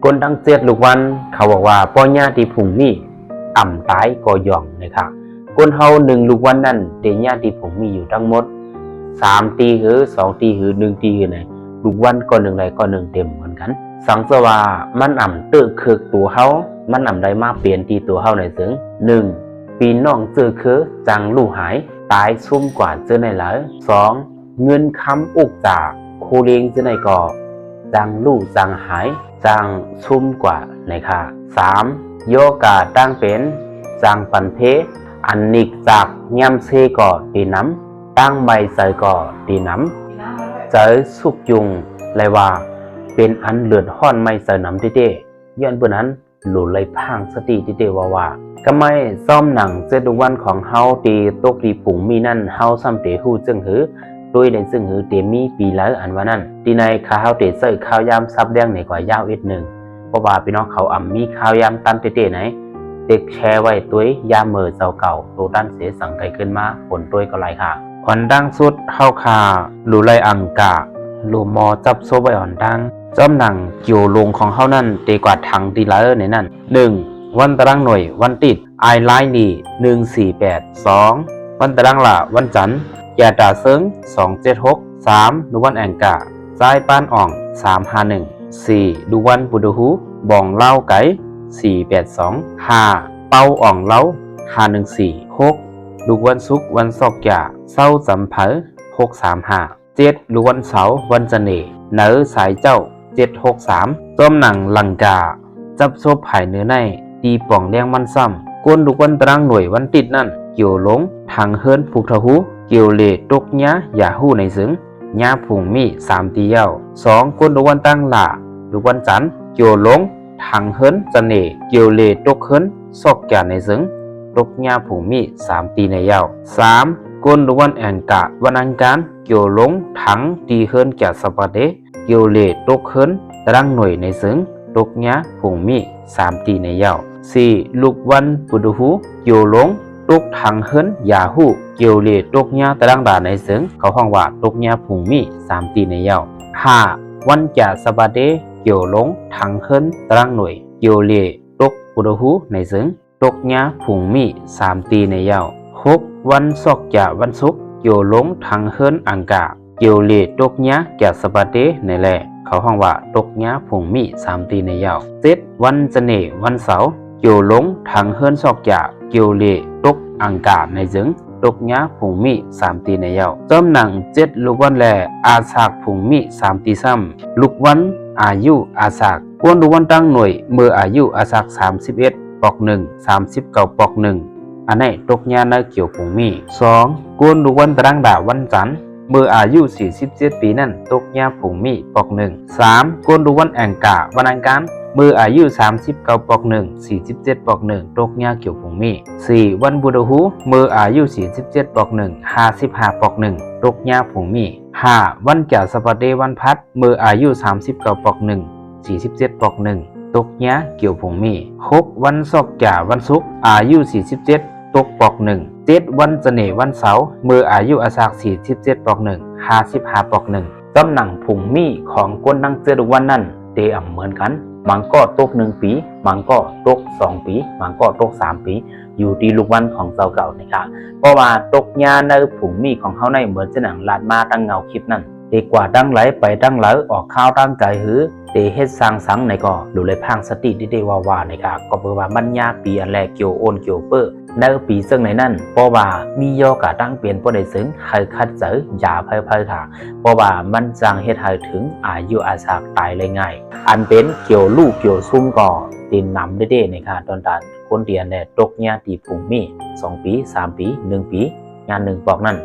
คนทั้งเจ็ดลูกวันเขาบอกว่าป้อญาติผุงมีอ่ำตายก็ย่องนะครับคนเฮาหนึ่งลูกวันนั่นเตญาติผุงมีอยู่ทั้งหมด3 ตีหรือ2 ตีหรือ1 ตีหรือไหนลูกวันก็1ใดก็1เต็มเหมือนกันสังสว่ามันอ่ำตื้อคือตัวเฮามันอ่ำได้มาเปลี่ยนตีตัวเฮาในซึ่ง1ปีน้องเจอคือจังลูกหายตายซุ่มกว่าเจอในหลาย2เงินคำอุกจากโคเลี้ยงเจอในก่อจังลูกจังหายจังซุ่มกว่าในค่ะ3โยกาตั้งเป็นจังปันเพอันนิกจากย่ำเซก่อตีน้ำตั้งใบใส่ก่อตีน้ำเจอสุกยุงเลยว่าเป็นอันเลือดห้อนไม่ใส่น้ำเต้ย้อนเพื่อนั้นหลุดเลยพังสติเต้ว่าก็ไม่ซ่อมหนังเจดุวันของเฮาตีตกตีปุ่งมีนั่นเฮาซ้ำเตะหูจึงหือโดยในซึ่งหือเตมีปีแล้วอันว่านั่นตีในข้าวเตะใส่ข้าวยามซับแดงในกว่ายาวอีกหนึ่งเพราะว่าพี่น้องเขามีข้าวยามตันเต้ไหนเด็กแชร์ไว้ตัวยามเมื่อเจ้าเก่าตัวด้านเสียสังไกขึ้นมาผลตัวก็ไหลค่ะอ่อนดังสุดเฮาคาหลุเลยอังกะหลูมอจับโซใบอ่อนดังจ้อมหนังเกี่ยวลงของเฮานั่นเตกว่าทางตีแล้วในนั่น1วันตารางหน่วยวันติดไอไลน์นี่148 2วันตารางละวันจันทร์แก่ตาเซิง276 3ดูวันแองกาซ้ายป้านอ่อง351 4ดูวันปุดหูบ่องเล่าไก่482 5เป้าอ่องเล้า514 6ดูวันศุกร์วันศอกยาเศร้าจำเผอ635 7ดูวันเสาร์วันจันเนเหนือสายเจ้า763จ้อมหนังลังกาจับโซบภายเนื้อในตีป่องเลี้ยงมันซ้ำก้นดุกวันตรังหน่วยวันติดนั่นเกี่ยวลงทางเฮิรนผูกทะหูเกี่ยวเลตกยะอย่าหู้ในซึ้งยาผุงมี3 ตีเย้า2ก้นดุกวันตั้งหล่าดุกวันจันทร์เกี่ยวลงทางเฮิรนจันเนเกี่ยวเลตกเฮิรนซอกแก่ในซึ้งตกยาผุงมี3 ตีในเย้า3ก้นดุกวันแองกะวันอังคารเกี่ยวลงถังตีเฮิรนแก่สปาเดเกี่ยวเลตกเฮิรนตรังหน่วยในซึ้งตกยะผงมี3 ตีในเย้า4ลูกวันปุดหูเกี่ยวลงตกทางเฮิรนยาหูเกี่ยวเลตกยะตรังดาในเสิงเขาห้องว่าตกยะผงมี3 ตีในเย้า5วันจ่าสบาเดเกี่ยวลงทางเฮิรนตรังหน่วยเกี่ยวเลตกปุดหูในเสิงตกยะผงมี3 ตีในเย้า6วันศอกจ่าวันศุกร์เกี่ยวลงทางเฮิรนอังกาเกี่ยวเลตกยะแก่สบาเดในแลเขาห้องว่าตกยะผงมี3 ตีในเย้า7วันจันเนวันเสาร์เกี่ยวลงทางเฮิรนซอกยาเกี่ยวเลตกอังกาในจึงตกยะผงมี3 ตีในเย้าจ้อมหนัง7ลูกวันแลอาสากผงมี3 ตีซ้ำลูกวันอายุอาสากกวนลูกวันตั้งหน่วยเมื่ออายุอาสาก31 ปอก 1 39 ปอก 1อันไหนตกยะในเกี่ยวผงมี2กวนลูกวันตรังดาวันจันทร์เมื่ออายุ47 ปีนั่นตกยาผงมีปอก 1 3ก้นดูวันแองกาวันอังคารเมื่ออายุ39 ปอก 1 47 ปอก 1ตกยาเกี่ยวผงมี4วันบุดหูเมื่ออายุ47 ปอก 1 55 ปอก 1ตกยาผงมี5วันแก่สปาเดวันพัดเมื่ออายุ39 ปอก 1 47 ปอก 1ตกยาเกี่ยวผงมี6วันศอกแก่วันศุกร์อายุ47ตกปอก 1 7วันจันเนวันเสาร์เมื่ออายุอาสาก47 ปอก 1 55 ปอก 1ตำหนังผงมีของก้นนั่งเจอวันนั้นเตะเหมือนกันบางก็ตก1 ปีบางก็ตก2 ปีบางก็ตก3 ปีอยู่ที่ลูกวันของเจ้าเก่านะครับเพราะว่าตกยาในผงมีของเขาในเหมือนจะหนังลาดมาตั้งเงาคลิปนั้นเตกว่าดังไหลไปดังไหลออกข้าวตั้งใจหือเตเฮ็ดสร้างสังในก็ดูเลยพังสติที่ได้ว่านะครับก็เบอร์ว่ามันยาปีอันแรกเกี่ยวโอนเกี่ยวเปอร์ในปีซึ่งในนั้นเพราะว่ามียอกะตั้งเปลี่ยนประเดี๋ยวซึ่งให้คัดเจอยาเพ่ค่ะเพราะว่ามันจางเฮ็ดให้ถึงอายุอาสากตายเลยง่ายอันเป็นเกี่ยวลูกเกี่ยวซุ่มก่อตีนนำได้นะครับตอนนั้นคนเดียนเนี่ยตกยาตีผงมี2 ปี 3 ปี 1 ปีงาน1 ปอกนั่น